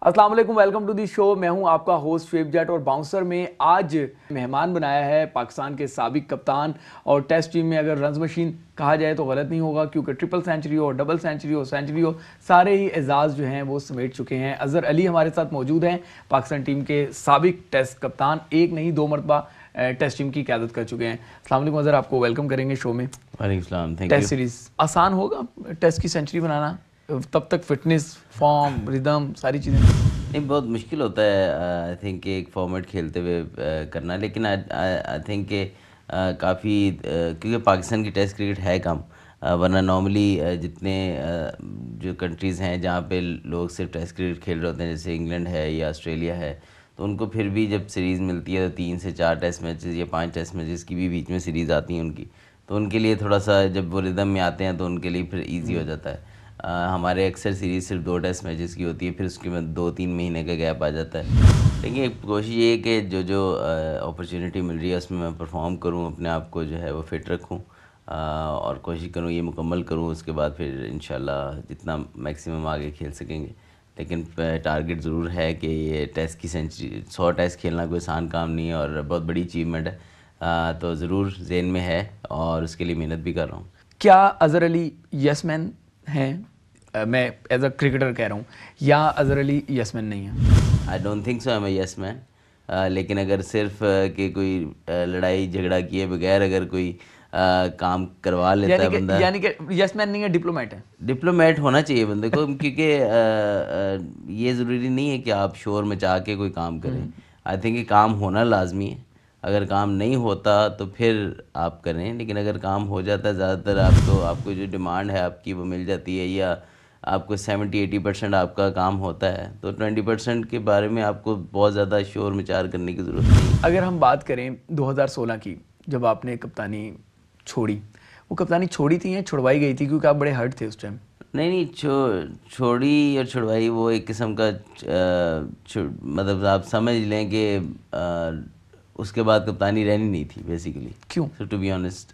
अस्सलाम वालेकुम, welcome to the show. मैं हूं आपका होस्ट शुएब जट और बाउंसर में आज मेहमान बनाया है पाकिस्तान के साबिक कप्तान और टेस्ट टीम में अगर रन्स मशीन कहा जाए तो गलत नहीं होगा, क्योंकि ट्रिपल सेंचुरी हो, डबल सेंचुरी हो, सारे ही एजाज़ जो हैं वो समेट चुके हैं। अजहर अली हमारे साथ मौजूद हैं, पाकिस्तान टीम के साबिक टेस्ट कप्तान, एक नहीं दो मरतबा टेस्ट टीम की क़यादत कर चुके हैं। अस्सलाम वालेकुम अजहर, आपको वेलकम करेंगे शो में। वालेकुम सलाम, थैंक यू। टेस्ट सीरीज़ आसान होगा टेस्ट की सेंचुरी बनाना? तब तक फिटनेस, फॉर्म, रिदम, सारी चीज़ें नहीं, बहुत मुश्किल होता है आई थिंक एक फॉर्मेट खेलते हुए करना, लेकिन आई थिंक कि काफ़ी क्योंकि पाकिस्तान की टेस्ट क्रिकेट है कम, वरना नॉर्मली जितने जो कंट्रीज़ हैं जहाँ पे लोग सिर्फ टेस्ट क्रिकेट खेल रहे होते हैं, जैसे इंग्लैंड है या ऑस्ट्रेलिया है, तो उनको फिर भी जब सीरीज़ मिलती है तो 3 से 4 टेस्ट मैचेस या 5 टेस्ट मैचेस की भी बीच में सीरीज़ आती हैं उनकी, तो उनके लिए थोड़ा सा जब वो रिदम में आते हैं तो उनके लिए फिर ईजी हो जाता है। हमारे अक्सर सीरीज़ सिर्फ 2 टेस्ट मैचेस की होती है, फिर उसके बाद 2-3 महीने का गैप आ जाता है। लेकिन कोशिश ये है कि जो जो अपॉर्चुनिटी मिल रही है उसमें मैं परफॉर्म करूँ, अपने आप को जो है वो फिट रखूँ और कोशिश करूँ ये मुकम्मल करूँ। उसके बाद फिर इंशाल्लाह जितना मैक्सिमम आगे खेल सकेंगे, लेकिन टारगेट ज़रूर है कि ये टेस्ट की सेंचुरी 100 टेस्ट खेलना कोई आसान काम नहीं है और बहुत बड़ी अचीवमेंट है, तो ज़रूर जेन में है और उसके लिए मेहनत भी कर रहा हूँ। क्या अजहर अली यस मैन हैं? मैं एज अ क्रिकेटर कह रहा हूँ, या अजहर अली यस मैन नहीं है? I don't think so, I am yes man. लेकिन अगर सिर्फ कि कोई लड़ाई झगड़ा किए बगैर अगर कोई काम करवा लेता है बंदा, यानी कि यस मैन नहीं है, डिप्लोमेट है। डिप्लोमेट होना चाहिए बंदे को, क्योंकि ये ज़रूरी नहीं है कि आप शोर मचा के कोई काम करें। आई थिंक कि काम होना लाजमी है, अगर काम नहीं होता तो फिर आप करें, लेकिन अगर काम हो जाता है ज़्यादातर आपको जो डिमांड है आपकी वो मिल जाती है, या आपको 70-80% आपका काम होता है, तो 20% के बारे में आपको बहुत ज़्यादा शोर मचार करने की ज़रूरत नहीं। अगर हम बात करें 2016 की, जब आपने कप्तानी छोड़ी, वो कप्तानी छोड़ी थी या छुड़वाई गई थी? क्योंकि आप बड़े हर्ट थे उस टाइम। नहीं, छोड़ी और छुड़वाई वो एक किस्म का मतलब आप समझ लें कि उसके बाद कप्तानी रहनी नहीं थी बेसिकली। क्यों? So to be honest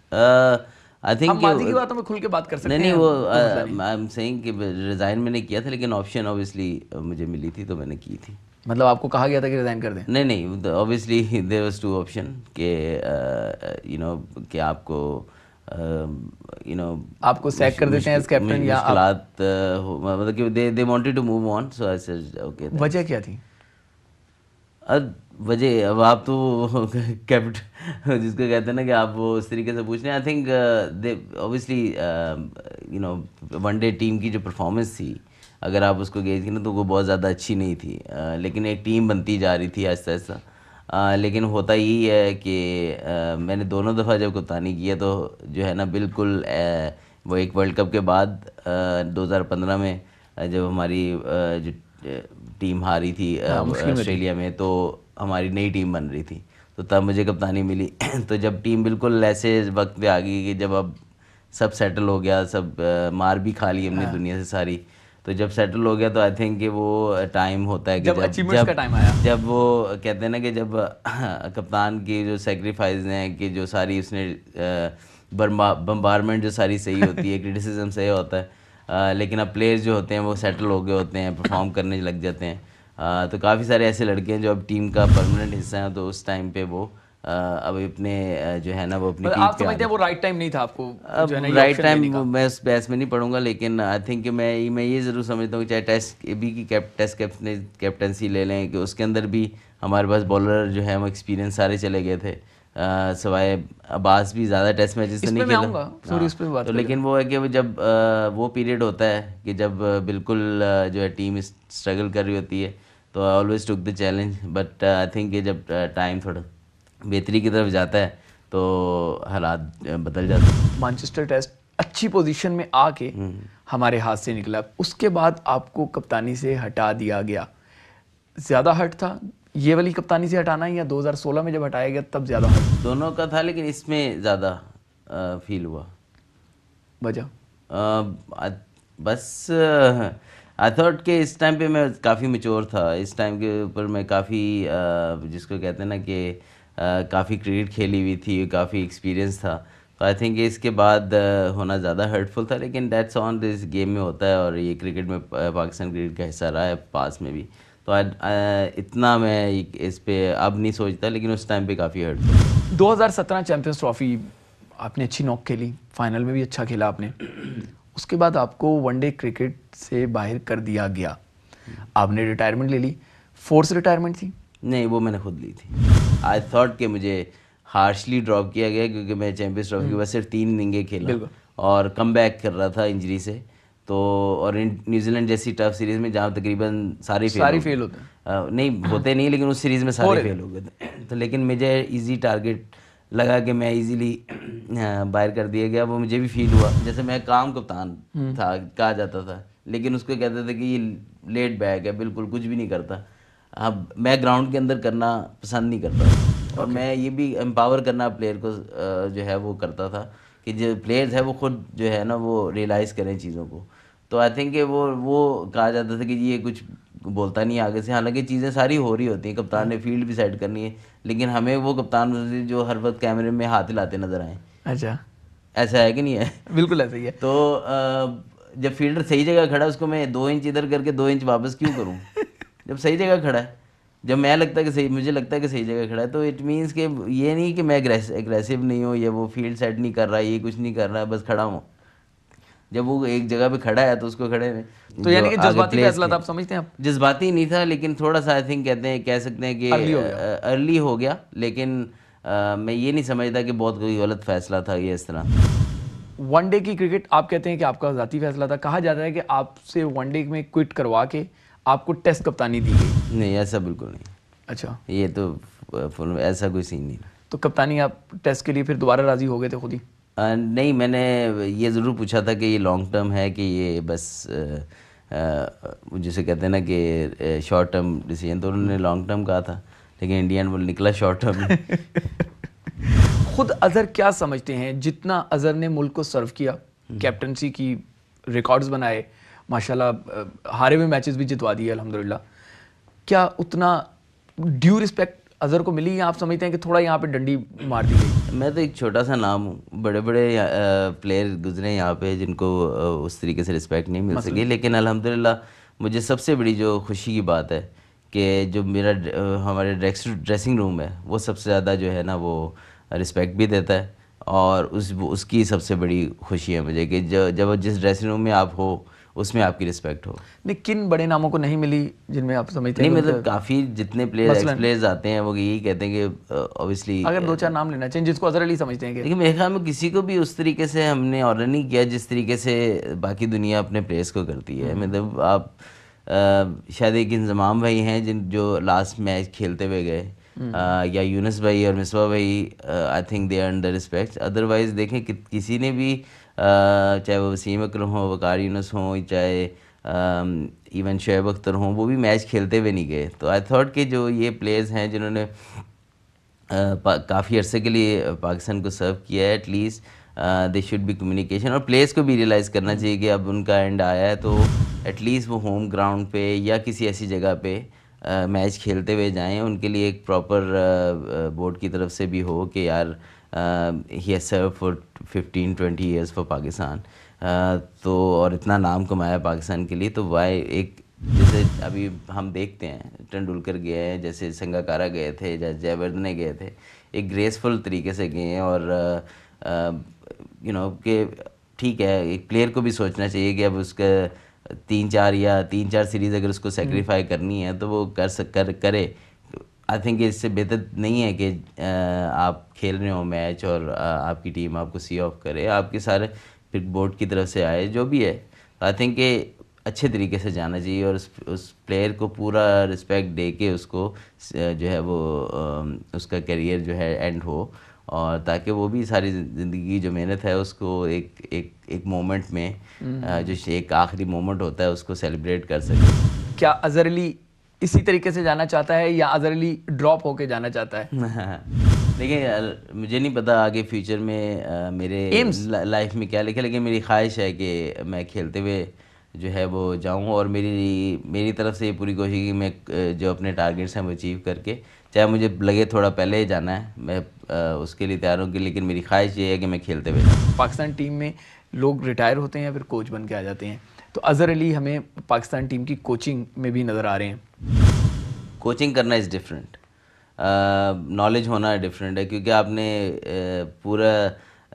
I think हम माजी की बातों में खुल के बात कर सकते नहीं हैं। वो नहीं। आई एम सेइंग कि रिज़ाइन मैंने किया था, लेकिन ऑप्शन ऑब्वियसली मुझे मिली थी तो मैंने की थी। मतलब आपको कहा गया था कि रिजाइन कर दें? नहीं, ऑब्वियसली देयर वाज 2 ऑप्शन के यू नो कि आपको आपको सैक कर देते हैं एज कैप्टन, या मुश्किलात मतलब कि they wanted to move on, so I said okay. वजह क्या थी? अब वजह, अब आप तो कैप्ट जिसको कहते हैं ना कि आप वो उस तरीके से पूछ रहे हैं। आई थिंक दे ऑब्वियसली वनडे टीम की जो परफॉर्मेंस थी, अगर आप उसको गेज करें तो वो बहुत ज़्यादा अच्छी नहीं थी, लेकिन एक टीम बनती जा रही थी आहिस्ता आहिस्ता। लेकिन होता यही है कि मैंने दोनों दफ़ा जब कप्तानी किया तो जो है ना बिल्कुल वो एक वर्ल्ड कप के बाद 2015 में जब हमारी जो टीम हारी थी ऑस्ट्रेलिया में, तो हमारी नई टीम बन रही थी, तो तब मुझे कप्तानी मिली। तो जब टीम बिल्कुल ऐसे वक्त पे आ गई कि जब अब सब सेटल हो गया, सब मार भी खा ली हमने दुनिया से सारी, तो जब सेटल हो गया तो आई थिंक कि वो टाइम होता है कि अचीवमेंट्स का टाइम आया, जब वो कहते हैं ना कि जब कप्तान की जो सेक्रीफाइस हैं कि जो सारी उसने बम्बारमेंट जो सारी सही होती है, क्रिटिसिज्म सही होता है, लेकिन अब प्लेयर्स जो होते हैं वो सेटल हो गए होते हैं, परफॉर्म करने लग जाते हैं। तो काफ़ी सारे ऐसे लड़के हैं जो अब टीम का परमानेंट हिस्सा हैं, तो उस टाइम पे वो अब अपने जो है ना वो अपनी पीक आप समझते हैं वो राइट टाइम नहीं था आपको? अब राइट टाइम मैं उस बहस में नहीं पढ़ूंगा, लेकिन आई थिंक कि मैं ये ज़रूर समझता हूँ कि चाहे टेस्ट बी की टेस्ट कैप्टनसी ले लें, कि उसके अंदर भी हमारे पास बॉलर जो है वो एक्सपीरियंस सारे चले गए थे, सवाए अब्बास भी ज़्यादा टेस्ट मैचेस तो नहीं खेला। तो लेकिन वो है कि वो जब वो पीरियड होता है कि जब बिल्कुल जो है टीम स्ट्रगल कर रही होती है, तो I always took the challenge, but I think कि जब टाइम थोड़ा बेहतरी की तरफ जाता है तो हालात बदल जाते हैं। मैनचेस्टर टेस्ट अच्छी पोजीशन में आके हमारे हाथ से निकला, उसके बाद आपको कप्तानी से हटा दिया गया। ज़्यादा हर्ट था ये वाली कप्तानी से हटाना, या 2016 में जब हटाया गया तब ज़्यादा हर्ट? दोनों का था, लेकिन इसमें ज़्यादा फील हुआ। वजह बस आई थॉट कि इस टाइम पे मैं काफ़ी मैच्योर था, इस टाइम के ऊपर मैं काफ़ी जिसको कहते हैं ना कि काफ़ी क्रिकेट खेली हुई थी, काफ़ी एक्सपीरियंस था, तो आई थिंक इसके बाद होना ज़्यादा हर्टफुल था, लेकिन दैट्स ऑन, दिस गेम में होता है और ये क्रिकेट में पाकिस्तान क्रिकेट का हिस्सा रहा है पास में भी, तो इतना मैं इस पे अब नहीं सोचता, लेकिन उस टाइम पे काफ़ी हर्ट था। 2017 चैंपियंस ट्रॉफी आपने अच्छी नॉक खेली, फाइनल में भी अच्छा खेला आपने। उसके बाद आपको वनडे क्रिकेट से बाहर कर दिया गया, आपने रिटायरमेंट ले ली। फोर्स रिटायरमेंट थी? नहीं, वो मैंने खुद ली थी। आई थॉट कि मुझे हार्शली ड्रॉप किया गया, क्योंकि मैं चैंपियंस ट्रॉफी के बाद सिर्फ 3 इनिंगे खेला और कम बैक कर रहा था इंजरी से। तो और न्यूजीलैंड जैसी टफ सीरीज़ में जहाँ तकरीबन सारे फेल होते हैं, नहीं होते नहीं, लेकिन उस सीरीज़ में सारे फेल हो गए थे। तो लेकिन मुझे इजी टारगेट लगा कि मैं इजीली बाहर कर दिया गया, वो मुझे भी फील हुआ। जैसे मैं काम कप्तान था कहा जाता था, लेकिन उसको कहते थे कि ये लेट बैक है, बिल्कुल कुछ भी नहीं करता। अब मैं ग्राउंड के अंदर करना पसंद नहीं करता और मैं ये भी एम्पावर करना प्लेयर को जो है वो करता था कि जो प्लेयर्स है वो खुद जो है ना वो रियलाइज़ करें चीज़ों को। तो आई थिंक वो कहा जाता था कि ये कुछ बोलता नहीं आगे से, हालांकि चीज़ें सारी हो रही होती हैं, कप्तान ने फील्ड भी सेट करनी है, लेकिन हमें वो कप्तान जो हर वक्त कैमरे में हाथ हिलाते नजर आए। अच्छा, ऐसा है कि नहीं है? बिल्कुल ऐसा ही है। तो जब फील्डर सही जगह खड़ा है, उसको मैं 2 इंच इधर करके 2 इंच वापस क्यों करूँ? जब सही जगह खड़ा है, जब मैं लगता है कि सही, मुझे लगता है कि सही जगह खड़ा है, तो इट मीन्स कि ये नहीं कि मैं एग्रेसिव नहीं हूँ या वो फील्ड सेट नहीं कर रहा है, ये कुछ नहीं कर रहा है, बस खड़ा हूँ। जब वो एक जगह पे खड़ा है तो उसको खड़े में, तो यानी कि जज्बाती फैसला था, आप समझते हैं? आप जज्बाती नहीं था, लेकिन थोड़ा सा आई थिंक कह सकते हैं कि अर्ली हो गया, लेकिन मैं ये नहीं समझता कि बहुत कोई गलत फैसला था ये इस तरह। वनडे की क्रिकेट आप कहते हैं कि आपका ज़ाती फैसला था, कहा जाता है कि आपसे वनडे में क्विट करवा के आपको टेस्ट कप्तानी दी गई। नहीं, ऐसा बिल्कुल नहीं। अच्छा, ये तो ऐसा कोई सीन नहीं। तो कप्तानी आप टेस्ट के लिए फिर दोबारा राजी हो गए थे खुद ही? नहीं, मैंने ये ज़रूर पूछा था कि ये लॉन्ग टर्म है कि ये बस जिसे कहते हैं ना कि शॉर्ट टर्म डिसीजन, तो उन्होंने लॉन्ग टर्म कहा था, लेकिन इंडियन वो निकला शॉर्ट टर्म। खुद अजहर क्या समझते हैं, जितना अजहर ने मुल्क को सर्व किया, कैप्टनसी की रिकॉर्ड्स बनाए, माशाल्लाह हारे हुए मैचेस भी जितवा दिए अल्हम्दुलिल्लाह, क्या उतना ड्यू रिस्पेक्ट अजहर को मिली, या आप समझते हैं कि थोड़ा यहाँ पे डंडी मार दी गई? मैं तो एक छोटा सा नाम हूँ, बड़े बड़े प्लेयर गुजरे यहाँ पे जिनको उस तरीके से रिस्पेक्ट नहीं मिल सकी, लेकिन अल्हम्दुलिल्लाह मुझे सबसे बड़ी जो खुशी की बात है कि जो मेरा हमारे ड्रेसिंग रूम है वो सबसे ज़्यादा जो है ना वो रिस्पेक्ट भी देता है, और उसकी सबसे बड़ी खुशी है मुझे कि जब जिस ड्रेसिंग रूम में आप हो उसमें आपकी रिस्पेक्ट हो। नहीं, किन बड़े नामों को नहीं मिली जिनमें आप समझते हैं? नहीं, मतलब काफ़ी जितने प्लेयर्स आते हैं वो यही कहते हैं कि ऑब्वियसली, अगर 2-4 नाम लेना चाहिए जिसको अजहर अली समझते हैं कि, लेकिन मेरे ख्याल में किसी को भी उस तरीके से हमने ऑर्डर नहीं किया जिस तरीके से बाकी दुनिया अपने प्लेयर्स को करती है। मतलब आप शायद एक इंजमाम भाई हैं जो लास्ट मैच खेलते हुए गए, या यूनुस भाई और मिसबा भाई, I think they are under respect. Otherwise देखें कि किसी ने भी चाहे वो वसीम अकरम हो, वकार यूनुस हो, चाहे इवन शोएब अख्तर हों, वो भी मैच खेलते हुए नहीं गए। तो आई थॉट कि जो ये प्लेयर्स हैं जिन्होंने काफ़ी अरसे के लिए पाकिस्तान को सर्व किया है, at least they should be communication, और प्लेयर्स को भी रियलाइज़ करना चाहिए कि अब उनका एंड आया है, तो एटलीस्ट वो होम ग्राउंड पे या किसी ऐसी जगह पे मैच खेलते हुए जाएं। उनके लिए एक प्रॉपर बोर्ड की तरफ से भी हो कि यार he has served for 15-20 years for Pakistan, तो और इतना नाम कमाया पाकिस्तान के लिए, तो वाई एक जैसे अभी हम देखते हैं तेंदुलकर गए हैं, जैसे संगाकारा गए थे, जैसे जयवर्धने गए थे, एक ग्रेसफुल तरीके से गए हैं, और यू नो कि ठीक है, एक प्लेयर को भी सोचना चाहिए कि अब उसका 3-4 सीरीज़ अगर उसको सेक्रीफाई करनी है तो वो करे। आई थिंक इससे बेहतर नहीं है कि आप खेल रहे हो मैच और आपकी टीम आपको सी ऑफ करे, आपके सारे फिर बोर्ड की तरफ से आए जो भी है। आई थिंक कि अच्छे तरीके से जाना चाहिए और उस प्लेयर को पूरा रिस्पेक्ट दे के उसको जो है वो उसका करियर जो है एंड हो, और ताकि वो भी सारी ज़िंदगी जो मेहनत है उसको एक मोमेंट में जो एक आखिरी मोमेंट होता है उसको सेलिब्रेट कर सके। क्या अजहर अली इसी तरीके से जाना चाहता है या अजहर अली ड्रॉप होके जाना चाहता है? देखिए, मुझे नहीं पता आगे फ्यूचर में मेरे लाइफ में क्या लिखा, लेकिन मेरी ख्वाहिश है कि मैं खेलते हुए जो है वो जाऊं, और मेरी तरफ से ये पूरी कोशिश कि मैं जो अपने टारगेट्स हैं वो अचीव करके, चाहे मुझे लगे थोड़ा पहले ही जाना है, मैं उसके लिए तैयार हूँ, लेकिन मेरी ख्वाहिश ये है कि मैं खेलते हुए जाऊँ। पाकिस्तान टीम में लोग रिटायर होते हैं या फिर कोच बन के आ जाते हैं, तो अजहर अली हमें पाकिस्तान टीम की कोचिंग में भी नज़र आ रहे हैं। कोचिंग करना इज़ डिफरेंट, नॉलेज होना डिफरेंट है, क्योंकि आपने पूरा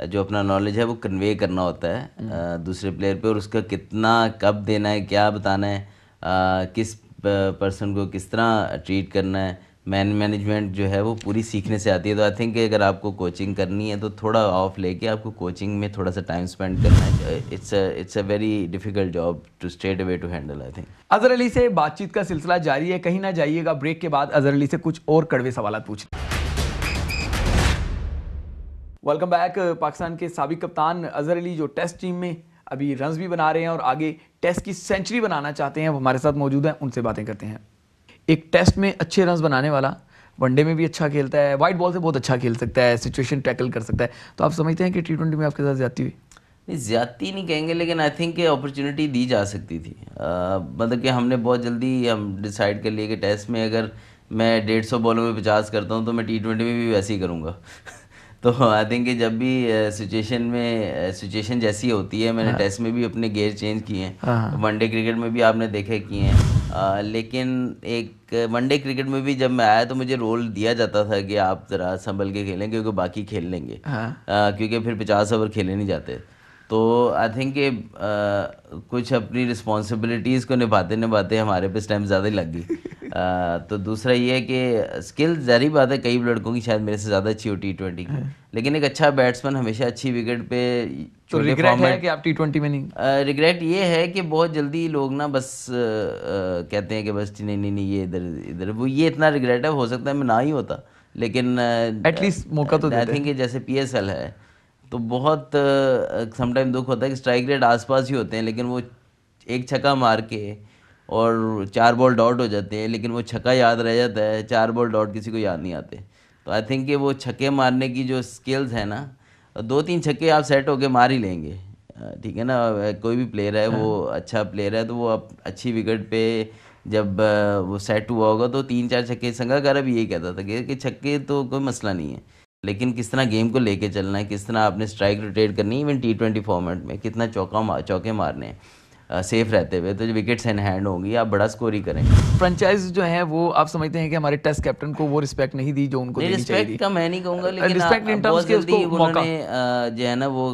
जो अपना नॉलेज है वो कन्वे करना होता है दूसरे प्लेयर पे, और उसका कितना कब देना है, क्या बताना है, किस पर्सन को किस तरह ट्रीट करना है, मैनेजमेंट जो है वो पूरी सीखने से आती है। तो आई थिंक अगर आपको कोचिंग करनी है तो थोड़ा ऑफ लेके आपको कोचिंग में थोड़ा सा टाइम स्पेंड करना है। It's a very difficult job to straight away to handle I think. Azhar Ali से बातचीत का सिलसिला जारी है, कहीं ना जाइएगा, ब्रेक के बाद अजहर अली से कुछ और कड़वे सवाल पूछ। Welcome back. पाकिस्तान के साबिक कप्तान अजहर अली जो टेस्ट टीम में अभी रन्स भी बना रहे हैं और आगे टेस्ट की सेंचुरी बनाना चाहते हैं, वो हमारे साथ मौजूद हैं, उनसे बातें करते हैं। एक टेस्ट में अच्छे रन्स बनाने वाला वनडे में भी अच्छा खेलता है, वाइट बॉल से बहुत अच्छा खेल सकता है, सिचुएशन टैकल कर सकता है, तो आप समझते हैं कि T20 में आपके साथ ज्यादती हुई? नहीं, ज़्यादती नहीं कहेंगे, लेकिन आई थिंक अपॉर्चुनिटी दी जा सकती थी। मतलब कि हमने बहुत जल्दी हम डिसाइड कर लिए कि टेस्ट में अगर मैं 150 बॉलों में 50 करता हूँ तो मैं T20 में भी वैसे ही करूँगा। तो आई थिंक कि जब भी सिचुएशन जैसी होती है, मैंने टेस्ट में भी अपने गेयर चेंज किए हैं, वनडे क्रिकेट में भी आपने देखे किए हैं, लेकिन एक वनडे क्रिकेट में भी जब मैं आया तो मुझे रोल दिया जाता था कि आप ज़रा संभल के खेलें क्योंकि बाकी खेल लेंगे, क्योंकि फिर 50 ओवर खेले नहीं जाते। तो आई थिंक कि कुछ अपनी रिस्पॉन्सिबिलिटीज़ को निभाते निभाते हमारे पे टाइम ज़्यादा ही लग गई। तो दूसरा ये है कि स्किल ज़ाहिर बात है कई लड़कों की शायद मेरे से ज़्यादा अच्छी हो T20 की, लेकिन एक अच्छा बैट्समैन हमेशा अच्छी विकेट पे। तो रिग्रेट है कि आप T20 में नहीं? रिग्रेट ये है कि बहुत जल्दी लोग ना बस कहते हैं कि बस नहीं नहीं नहीं ये इधर इधर, वो ये इतना रिग्रेट है, हो सकता है मैं ना ही होता, लेकिन एटलीस्ट मौका तो आई थिंक जैसे PSL है तो बहुत समटाइम दुख होता है कि स्ट्राइक रेट आसपास ही होते हैं, लेकिन वो एक छक्का मार के और 4 बॉल डॉट हो जाते हैं, लेकिन वो छक्का याद रह जाता है, 4 बॉल डॉट किसी को याद नहीं आते। तो आई थिंक कि वो छक्के मारने की जो स्किल्स है ना, 2-3 छक्के आप सेट होके मार ही लेंगे, ठीक है ना। कोई भी प्लेयर है वो अच्छा प्लेयर है तो वो अब अच्छी विकेट पे जब वो सेट हुआ होगा तो 3-4 छक्के, संगाकारा भी यही कहता था कि छक्के तो कोई मसला नहीं है, लेकिन किस तरह गेम को लेके चलना है, किस तरह आपने स्ट्राइक रोटेट करनी है, इवन T20 फॉर्मेट में कितना चौके मारने हैं सेफ रहते हुए, तो जो विकेट्स इन हैंड होंगी आप बड़ा स्कोर ही करेंगे। फ्रेंचाइज जो है वो आप समझते हैं कि हमारे टेस्ट कैप्टन को वो रिस्पेक्ट नहीं दी जो उनको देनी चाहिए थी? रिस्पेक्ट का मैं नहीं कहूँगा, लेकिन रिस्पेक्ट इन टर्म्स के उसको मौका जो है ना वो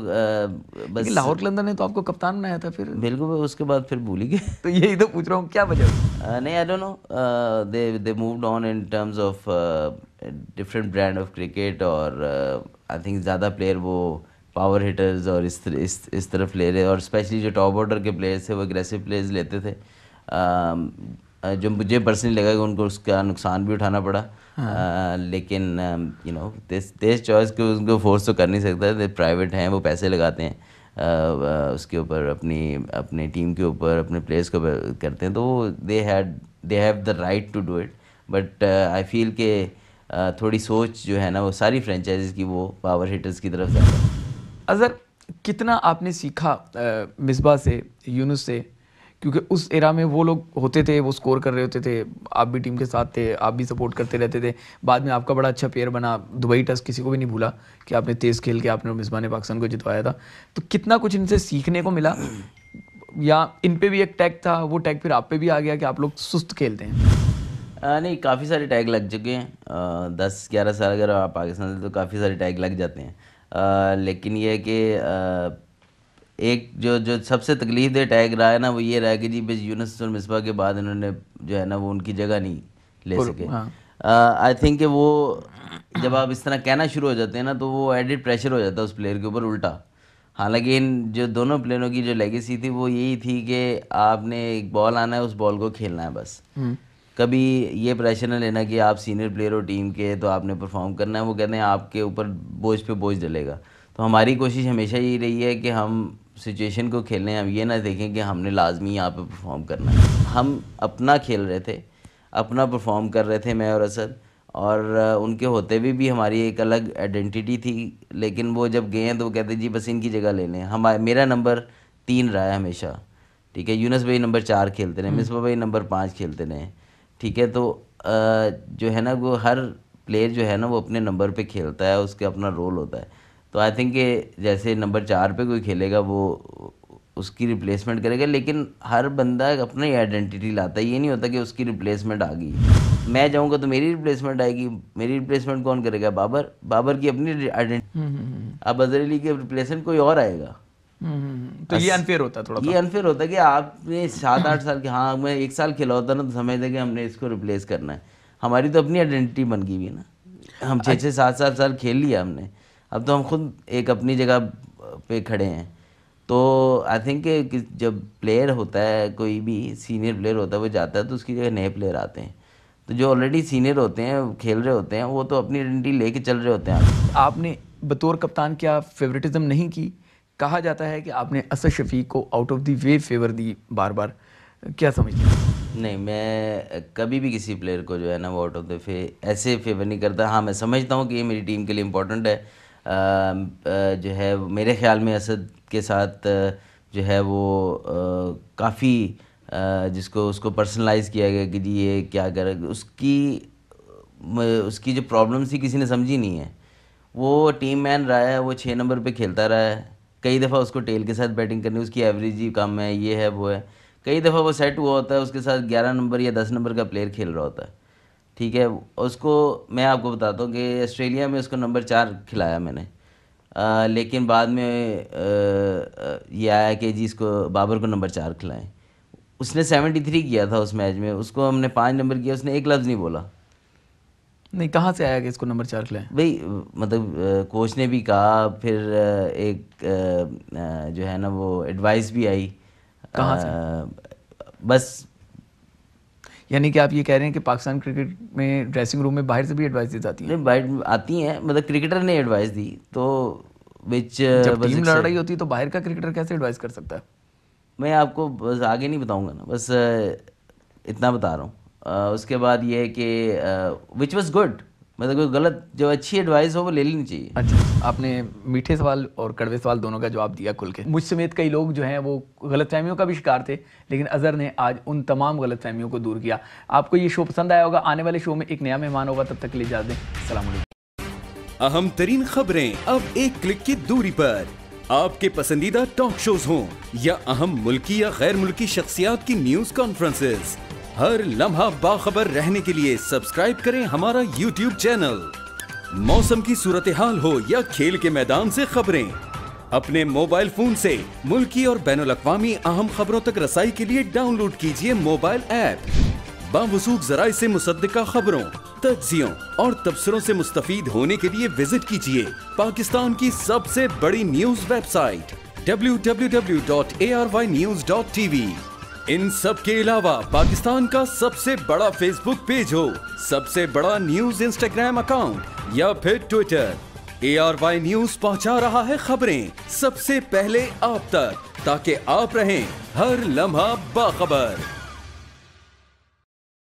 बस लाहौर कलंदर ने तो आपको कप्तान बनाया था फिर। बिल्कुल, उसके बाद फिर भूल ही गए। तो यही तो पूछ रहा हूँ क्या वजह? नहीं, I don't know, they moved on in terms of different brand of cricket, और आई थिंक ज़्यादा प्लेयर वो पावर हिटर्स और इस तरफ ले रहे, और स्पेशली जो टॉप ऑर्डर के प्लेयर्स थे वो एग्रेसिव प्लेयर्स लेते थे, जो मुझे पर्सनली लगा कि उनको उसका नुकसान भी उठाना पड़ा। लेकिन यू नो देश चॉइस को उनको फोर्स तो कर नहीं सकता, प्राइवेट हैं, वो पैसे लगाते हैं उसके ऊपर, अपनी टीम के ऊपर, अपने प्लेयर्स के ऊपर करते हैं, तो they have the right to do it. But I feel के थोड़ी सोच जो है ना वो सारी फ्रेंचाइजीज की वो पावर हिटर्स की तरफ ज़्यादा है। अजहर, कितना आपने सीखा मिसबा से, यूनुस से, क्योंकि उस एरा में वो लोग होते थे, वो स्कोर कर रहे होते थे, आप भी टीम के साथ थे, आप भी सपोर्ट करते रहते थे, बाद में आपका बड़ा अच्छा पेयर बना, दुबई टेस्ट किसी को भी नहीं भूला कि आपने तेज़ खेल के आपने मिसबा ने पाकिस्तान को जितवाया था, तो कितना कुछ इनसे सीखने को मिला, या इन पे भी एक टैग था, वो टैग फिर आप पे भी आ गया कि आप लोग सुस्त खेलते हैं? नहीं, काफ़ी सारे टैग लग चुके हैं, 10-11 साल अगर आप पाकिस्तान से तो काफ़ी सारे टैग लग जाते हैं, लेकिन ये है कि एक जो सबसे तकलीफ दे टैग रहा है ना वो ये रहा है कि जी बस यूनुस और मिसबा के बाद इन्होंने जो है ना वो उनकी जगह नहीं ले सके। आई थिंक कि वो जब आप इस तरह कहना शुरू हो जाते हैं ना तो वो एडिड प्रेशर हो जाता है उस प्लेयर के ऊपर उल्टा। हालांकि इन जो दोनों प्लेयरों की जो लेगेसी थी वो यही थी कि आपने एक बॉल आना है, उस बॉल को खेलना है बस। कभी ये प्रेशर न लेना कि आप सीनियर प्लेयर हो टीम के तो आपने परफॉर्म करना है, वो कहते हैं आपके ऊपर बोझ पे बोझ डलेगा। तो हमारी कोशिश हमेशा यही रही है कि हम सिचुएशन को खेलें, हम ये ना देखें कि हमने लाजमी यहाँ पे परफॉर्म करना है। हम अपना खेल रहे थे, अपना परफॉर्म कर रहे थे, मैं और असद, और उनके होते हुए भी हमारी एक अलग आइडेंटिटी थी, लेकिन वो जब गए हैं तो वो कहते जी बस इनकी जगह ले लें। मेरा नंबर 3 रहा है हमेशा, ठीक है, यूनुस भाई नंबर 4 खेलते रहे, मिसबा भाई नंबर 5 खेलते रहे, ठीक है। तो जो है ना वो हर प्लेयर जो है ना वो अपने नंबर पे खेलता है, उसका अपना रोल होता है। तो आई थिंक कि जैसे नंबर 4 पे कोई खेलेगा वो उसकी रिप्लेसमेंट करेगा, लेकिन हर बंदा अपनी आइडेंटिटी लाता है, ये नहीं होता कि उसकी रिप्लेसमेंट आ गई। मैं जाऊंगा तो मेरी रिप्लेसमेंट आएगी, मेरी रिप्लेसमेंट कौन करेगा? बाबर की अपनी आइडेंटिटी। अब अजहर अली के रिप्लेसमेंट कोई और आएगा। तो ये अनफेयर होता है थोड़ा ये अनफेयर होता है कि आपने 7-8 साल के, हाँ मैं 1 साल खेला होता ना तो समझते कि हमने इसको रिप्लेस करना है। हमारी तो अपनी आइडेंटिटी बन गई हुई है ना, हम 6-7 साल खेल लिया हमने, अब तो हम खुद एक अपनी जगह पे खड़े हैं। तो आई थिंक कि जब प्लेयर होता है, कोई भी सीनियर प्लेयर होता है, वो जाता है तो उसकी जगह नए प्लेयर आते हैं। तो जो ऑलरेडी सीनियर होते हैं, खेल रहे होते हैं, वो तो अपनी आइडेंटिटी लेके चल रहे होते हैं। आपने बतौर कप्तान क्या फेवरेटिज्म नहीं की? कहा जाता है कि आपने असद शफीक को out of the way favour दी बार बार, क्या समझते हैं? नहीं, मैं कभी भी किसी प्लेयर को जो है ना वो आउट ऑफ द ऐसे फेवर नहीं करता। हाँ, मैं समझता हूँ कि ये मेरी टीम के लिए इम्पोर्टेंट है। जो है मेरे ख्याल में असद के साथ जो है वो काफ़ी जिसको उसको पर्सनलाइज़ किया गया कि जी ये क्या कर, उसकी जो प्रॉब्लम थी किसी ने समझी नहीं है। वो टीम मैन रहा है, वो 6 नंबर पे खेलता रहा है। कई दफ़ा उसको टेल के साथ बैटिंग करनी, उसकी एवरेज ही कम है, ये है वो है। कई दफ़ा वो सेट हुआ होता है, उसके साथ 11 नंबर या 10 नंबर का प्लेयर खेल रहा होता है, ठीक है। उसको मैं आपको बताता हूँ कि ऑस्ट्रेलिया में उसको नंबर 4 खिलाया मैंने, लेकिन बाद में ये आया कि जी इसको बाबर को नंबर 4 खिलाएं। उसने 73 किया था उस मैच में, उसको हमने 5 नंबर किया, उसने एक लफ्ज़ नहीं बोला। नहीं, कहाँ से आया कि इसको नंबर 4 खिलाएं? भाई मतलब कोच ने भी कहा, फिर एक जो है ना वो एडवाइस भी आई। कहाँ से? बस यानी कि आप ये कह रहे हैं कि पाकिस्तान क्रिकेट में ड्रेसिंग रूम में बाहर से भी एडवाइस दी जाती है? नहीं, बाहर आती हैं, मतलब क्रिकेटर ने एडवाइस दी तो विच जब टीम लड़ रही होती है तो बाहर का क्रिकेटर कैसे एडवाइस कर सकता है? मैं आपको बस आगे नहीं बताऊंगा ना, बस इतना बता रहा हूँ। उसके बाद ये है कि विच वॉज गुड, मतलब कोई गलत, जो अच्छी एडवाइस हो वो ले लेनी चाहिए। अच्छा, आपने मीठे सवाल और कड़वे सवाल दोनों का जवाब दिया खुल के। मुझ समेत कई लोग जो हैं वो गलतफहमियों का भी शिकार थे, लेकिन अजहर ने आज उन तमाम गलतफहमियों को दूर किया। आपको ये शो पसंद आया होगा। आने वाले शो में एक नया मेहमान होगा, तब तक के लिए इजाज़त दें। अस्सलाम वालेकुम। अहम तरीन खबरें अब एक क्लिक की दूरी पर। आपके पसंदीदा टॉक शोज हों या अहम मुल्की या गैर मुल्की शख्सियात की न्यूज कॉन्फ्रेंसेस, हर लम्हा बाखबर रहने के लिए सब्सक्राइब करें हमारा YouTube चैनल। मौसम की सूरत हाल हो या खेल के मैदान से खबरें, अपने मोबाइल फोन से मुल्की और बैनुल-अक़वामी अहम खबरों तक रसाई के लिए डाउनलोड कीजिए मोबाइल ऐप। बावसूख ज़राए से मुसद्दिका खबरों, तज्ज़ियों और तबसरों से मुस्तफीद होने के लिए विजिट कीजिए पाकिस्तान की सबसे बड़ी न्यूज वेबसाइट www.arYnews.tv। इन सब के अलावा पाकिस्तान का सबसे बड़ा फेसबुक पेज हो, सबसे बड़ा न्यूज इंस्टाग्राम अकाउंट या फिर ट्विटर, ARY न्यूज पहुंचा रहा है खबरें सबसे पहले आप तक, ताकि आप रहें हर लम्हा बाखबर।